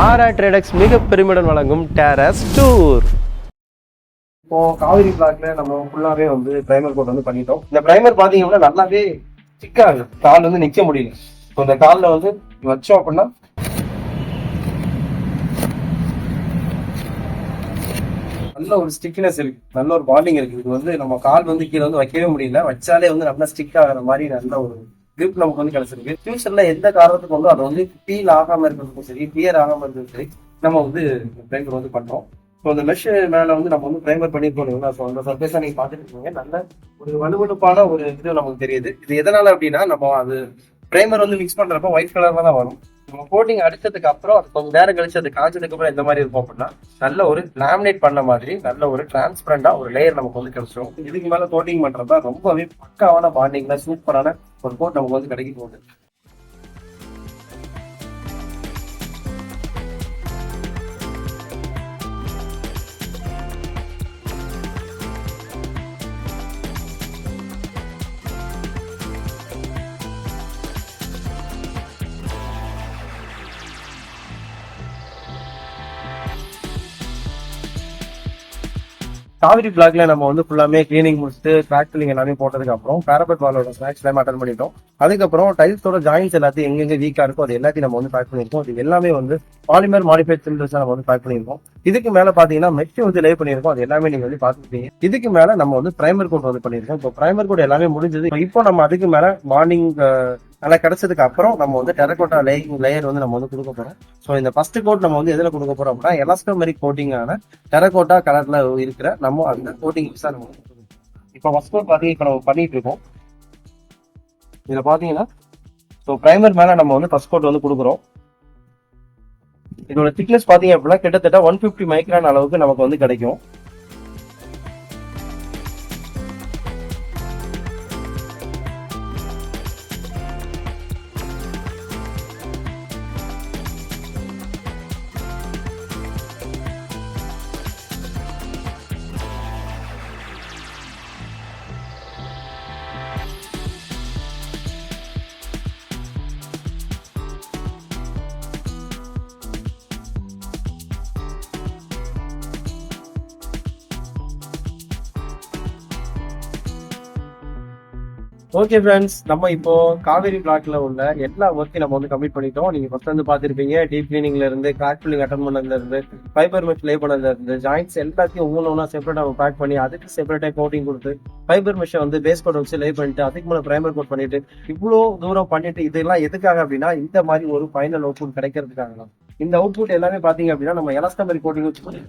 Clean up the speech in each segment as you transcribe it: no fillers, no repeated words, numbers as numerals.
RR ட்ரேடெக்ஸ் மிக பெருமையுடன் வழங்கும் டெரஸ் டூர். இப்போ காவிரி பிளாக்ல நம்ம ஃபுல்லாவே வந்து பிரைமர் கோட் வந்து பண்ணிட்டோம். இந்த பிரைமர் பாத்தீங்கன்னா நல்லாவே சிக்காது, கால் வந்து நிக்க முடியல. இப்போ இந்த காலில் வந்து வச்சோம் அப்படின்னா நல்ல ஒரு ஸ்டிக்னஸ் இருக்கு, நல்ல ஒரு பாண்டிங் இருக்கு. இது வந்து நம்ம கால் வந்து கீழே வந்து வைக்கவே முடியல, வச்சாலே வந்து நல்லா ஸ்டிக் ஆகிற மாதிரி நல்ல ஒரு கிரிப் நமக்கு வந்து கிடைச்சிருக்கு. ஃபியூச்சர்ல எந்த காரணத்துக்கு வந்து அதை வந்து ஃபீல் ஆகாம இருக்கிறதுக்கும் சரி, பியர் ஆகாம இருக்கிறதுக்கும் சரி நம்ம வந்து பிரைமர் வந்து பண்றோம். ஸோ அந்த மெஷ் மேல வந்து நம்ம வந்து பிரைமர் பண்ணிருக்கோம். ஸோ அந்த சர்ஃபேஸை நீங்க பாத்துட்டு இருக்கீங்க, நல்ல ஒரு வலுவலுப்பான ஒரு இது நமக்கு தெரியுது. இது எதனால அப்படின்னா, நம்ம அது பிரைமர் வந்து மிக்ஸ் பண்றப்ப ஒயிட் கலர்ல தான் வரும். நம்ம கோட்டிங் அடிச்சதுக்கு அப்புறம் அது கொஞ்சம் நேரம் கழிச்சு அது காய்ச்சதுக்கு அப்புறம் எந்த மாதிரி இருக்கும் அப்படின்னா, நல்ல ஒரு லேமினேட் பண்ண மாதிரி நல்ல ஒரு டிரான்ஸ்பரண்டா ஒரு லேயர் நமக்கு வந்து கிடைச்சிடும். இதுக்கு மேல கோட்டிங் பண்றப்ப ரொம்பவே பக்காவான பாண்டிங்ல சூப்பரான ஒரு கோட் நமக்கு வந்து கிடைக்க போகுது. காவிரி பிளாக்ல நம்ம வந்து ஃபுல்லாமே கிளீனிங் முடிச்சுட்டு கிராக் ஃபில்லிங் எல்லாமே போட்டதுக்கு அப்புறம் பேரபெட் வாலோட ஸ்நாக்ஸ் எல்லாமே அட்டன் பண்ணிட்டோம். அதுக்கப்புறம் டைல்ஸோட ஜாயின்ஸ் எல்லாத்தையும் எங்கெங்க வீக்கா இருக்கோ அது எல்லாத்தையும் நம்ம வந்து பேக் பண்ணிருக்கோம். இது எல்லாமே வந்து பாலிமர் மாடிஃபைட் சிலிண்டர்ஸ் நம்ம வந்து பேக் பண்ணிருக்கோம். இதுக்கு மேல பாத்தீங்கன்னா மெஷ் வந்து லே பண்ணிருக்கோம். அது எல்லாமே நீங்க வந்து பாத்துருப்பீங்க. இதுக்கு மேல நம்ம வந்து பிரைமர் கோட் வந்து பண்ணிருக்கோம். இப்போ பிரைமர் கோட் எல்லாமே முடிஞ்சது. இப்போ நம்ம அதுக்கு மேல மார்னிங் நல்லா கிடைச்சதுக்கு அப்புறம் நம்ம வந்து டெரகோட்டா லேயர் வந்து நம்ம வந்து கொடுக்க போறோம். ஸோ இந்த ஃபர்ஸ்ட் கோட் நம்ம வந்து எதுல கொடுக்க போறோம் அப்படின்னா, எலாஸ்டோமெரிக் கோட்டிங்கான டெரகோட்டா கலர்ல இருக்கிற நம்ம அந்த கோட்டிங் மிக்ஸா நம்ம இப்போ ஃபர்ஸ்ட் கோட் பாத்தீங்கன்னா இப்போ நம்ம பண்ணிட்டு இருக்கோம். இதுல பாத்தீங்கன்னா ஸோ பிரைமர் மேல நம்ம வந்து ஃபர்ஸ்ட் கோட் வந்து கொடுக்குறோம். இதோட திக்னஸ் பாத்தீங்க அப்படின்னா கிட்டத்தட்ட 150 மைக்ரான் அளவுக்கு நமக்கு வந்து கிடைக்கும். ஓகே ஃப்ரெண்ட்ஸ், நம்ம இப்போ காவேரி பிளாக்ல உள்ள எல்லா ஒர்க்கையும் நம்ம வந்து கம்ப்ளீட் பண்ணிட்டோம். நீங்க ஃபர்ஸ்ட் வந்து பாத்திருப்பீங்க, டீப் கிளீனிங்ல இருந்து கிராக் ஃபில்லிங் அட்டன் பண்ணதுல இருந்து ஃபைபர் மெஷ் லே பண்ணதுல இருந்து ஜாயின்ட்ஸ் எல்லாத்தையும் ஒவ்வொன்றா செப்பரேட்டா பேக் பண்ணி அதுக்கு செப்பரேட்டா கோட்டிங் கொடுத்து ஃபைபர் மெஷை வந்து பேஸ் கோட் வச்சு லே பண்ணிட்டு அதுக்கு மேலே பிரைமர் கோட் பண்ணிட்டு இவ்வளோ தூரம் பண்ணிட்டு இதெல்லாம் எதுக்காக அப்படின்னா, இந்த மாதிரி ஒரு ஃபைனல் அவுட்புட் கிடைக்கிறதுக்காக தான். இந்த அவுட்புட் எல்லாமே பாத்தீங்க அப்படின்னா நம்ம எலாஸ்டோமெரிக் கோட்டிங் வச்சு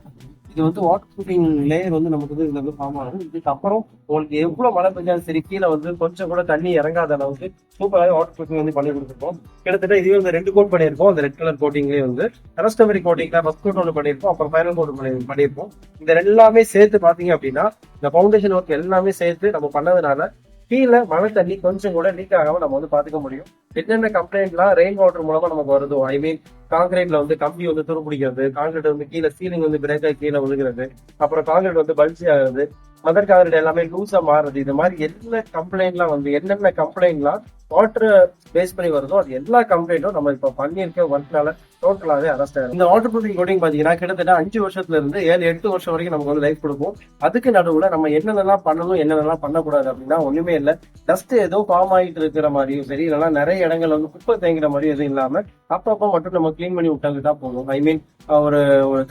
இது வந்து வாட்டர் ப்ரூஃபிங் லேயர் வந்து நமக்கு வந்து இதுல வந்து ஃபார்ம் ஆகும். இதுக்கு அப்புறம் உங்களுக்கு எவ்வளவு மழை பெஞ்சாலும் சரி கீழே வந்து கொஞ்சம் கூட தண்ணி இறங்காத அளவுக்கு சூப்பராக வாட்டர் ப்ரூஃபிங் வந்து பண்ணி கொடுத்துருக்கோம். கிட்டத்தட்ட இதுவே வந்து 2 கோட் பண்ணியிருக்கோம். அந்த ரெட் கலர் கோட்டிங்லேயே வந்து எலாஸ்டோமெரிக் கோட்டிங்ல ஃபர்ஸ்ட் கோட் ஒன்று பண்ணியிருக்கோம், அப்புறம் ஃபைனல் கோட் பண்ணியிருக்கோம். இந்த எல்லாமே சேர்த்து பாத்தீங்க அப்படின்னா இந்த ஃபவுண்டேஷன் ஒர்க் எல்லாமே சேர்த்து நம்ம பண்ணதுனால கீழே மழை தண்ணி கொஞ்சம் கூட லீக் ஆகாம நம்ம வந்து பாத்துக்க முடியும். என்னென்ன கம்ப்ளைண்ட்லாம் ரெயின் வாட்டர் மூலமா நமக்கு வருதோ, ஐ மீன் காங்கிரீட்ல வந்து கம்பி வந்து துரு பிடிக்கிறது, காங்கிரீட் வந்து கீழே சீலிங் வந்து பிரேக் ஆகி கீழே விழுகிறது, அப்புறம் காங்கிரீட் வந்து பல்சி ஆகுது, மதர் காங்கிரீட் எல்லாமே லூஸா மாறுது, இது மாதிரி என்ன கம்ப்ளைண்ட்லாம் வந்து என்னென்ன கம்ப்ளைண்ட்லாம் வாட்டர் பேஸ் பண்ணி வருதோ அது எல்லா கம்ப்ளைண்ட்டும் நம்ம இப்ப பண்ணியிருக்க ஒர்க்னால டோட்டலாவே அரெஸ்ட் ஆகும். இந்த வாட்டர் ப்ரூஃபிங் கோட்டிங் பாத்தீங்கன்னா கிட்டத்தட்ட 5 வருஷத்துல இருந்து 7-8 வருஷம் வரைக்கும் நமக்கு வந்து லைஃப் கொடுக்கும். அதுக்கு நடுவுல நம்ம என்னென்னலாம் பண்ணணும் என்னென்னலாம் பண்ணக்கூடாது அப்படின்னா ஒண்ணுமே இல்லை. டஸ்ட் ஏதோ ஃபார்ம் ஆகிட்டு இருக்கிற மாதிரியும் சரி, இல்லைன்னா நிறைய இடங்கள் வந்து குப்பை தேங்குற மாதிரியும் எதுவும் இல்லாம அப்பப்போ மட்டும் நம்ம கிளீன் பண்ணி விட்டாங்கிட்டா போதும். ஐ மீன் ஒரு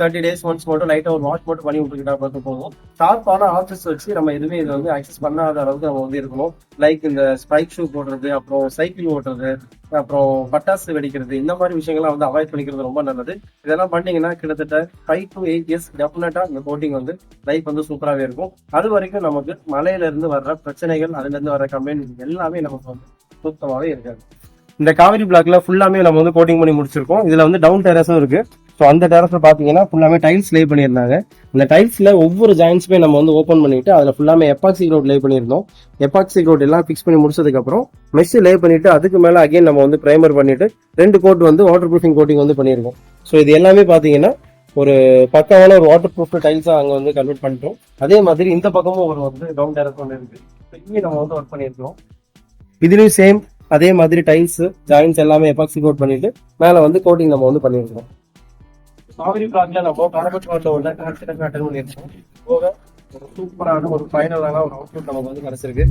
30 days ஒன்ஸ் மட்டும் லைட்டா ஒரு வாஷ் மட்டும் பண்ணி விட்டுக்கிட்டா பார்த்து போதும். ஷார்ப்பான ஆப்ஷன்ஸ் வச்சு நம்ம எதுவுமே இதை வந்து ஆக்சஸ் பண்ணாத அளவுக்கு நம்ம வந்து இருக்கணும். லைக் இந்த ஸ்பைக் ஷூ போடுறது, அப்புறம் சைக்கிள் ஓட்டுறது, அப்புறம் பட்டாசு வெடிக்கிறது, இந்த மாதிரி விஷயங்கள்லாம் வந்து அவாய்ட் பண்ணிக்கிறது ரொம்ப நல்லது. இதெல்லாம் பண்ணீங்கன்னா கிட்டத்தட்ட 5 to 8 years டெஃபினட்டா இந்த கோட்டிங் வந்து லைஃப் வந்து சூப்பராகவே இருக்கும். அது வரைக்கும் நமக்கு மலையில இருந்து வர்ற பிரச்சனைகள், அதுல இருந்து வர்ற கம்ப்ளைண்ட் எல்லாமே நமக்கு வந்து சுத்தமாவே இருக்காது. இந்த காவிரி பிளாக்ல ஃபுல்லாமே நம்ம வந்து கோட்டிங் பண்ணி முடிச்சிருக்கோம். இதுல வந்து டவுன் டெரஸும் இருக்கு. ஸோ அந்த டெரஸ்ல பாத்தீங்கன்னா ஃபுல்லாமே டைல்ஸ் லே பண்ணியிருந்தாங்க. அந்த டைல்ஸ்ல ஒவ்வொரு ஜாயின்ஸுமே நம்ம வந்து ஓப்பன் பண்ணிட்டு அதுல ஃபுல்லாமே எப்பாக்சி க்ரௌட் லே பண்ணியிருந்தோம். எப்பாக்சி க்ரௌட் எல்லாம் ஃபிக்ஸ் பண்ணி முடிச்சதுக்கு அப்புறம் மெஷ் லே பண்ணிட்டு அதுக்கு மேல அகைன் நம்ம வந்து பிரைமர் பண்ணிட்டு 2 கோட் வந்து வாட்டர் ப்ரூஃபிங் கோட்டிங் வந்து பண்ணியிருக்கோம். ஸோ இது எல்லாமே பாத்தீங்கன்னா ஒரு பக்காவான ஒரு வாட்டர் ப்ரூஃப் டைல்ஸா அங்க வந்து கன்வெர்ட் பண்ணிட்டோம். அதே மாதிரி இந்த பக்கமும் ஒரு வந்து டவுன் டெரஸ் ஒன்று இருக்கு, இங்கே நம்ம வந்து ஒர்க் பண்ணியிருக்கோம். இதுலயும் சேம் அதே மாதிரி டைல்ஸ் ஜாயின்ஸ் எல்லாமே எபாக்சி கோட் பண்ணிட்டு மேல வந்து கோட்டிங் நம்ம வந்து பண்ணியிருக்கோம். காவிரி பிளாக்ல நம்ம காரபட்சம் உள்ள கான்செப்ட் அட்டன் பண்ணியிருக்கோம். போக ஒரு சூப்பரான ஒரு ஃபைனலான ஒரு அவுட்புட் நமக்கு வந்து கிடைச்சிருக்கு.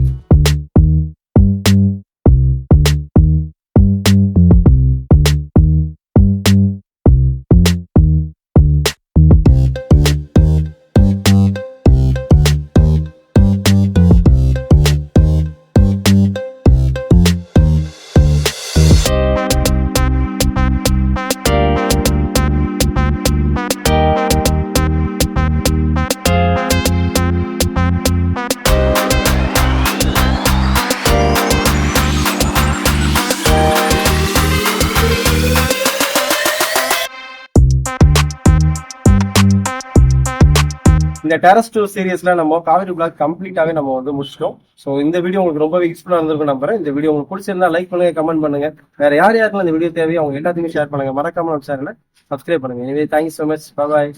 இந்த டெரஸ் 2 சீரிஸ்ல நம்ம காவிரி பிளாக் கம்ப்ளீட்டாவே நம்ம வந்து முடிச்சிட்டோம். ஸோ இந்த வீடியோ உங்களுக்கு ரொம்ப யூஸ்ஃபுல்லா இருந்திருக்கும் நம்புறேன். இந்த வீடியோ உங்களுக்கு பிடிச்சிருந்தா லைக் பண்ணுங்க, கமெண்ட் பண்ணுங்க. வேற யார் யாருக்கும் இந்த வீடியோ தேவையோ அவங்க எல்லாத்தையுமே ஷேர் பண்ணுங்க. மறக்காம நம்ம சேனலை சப்ஸ்கிரைப் பண்ணுங்க. எனவே தேங்க்யூ ஸோ மச். பாய்.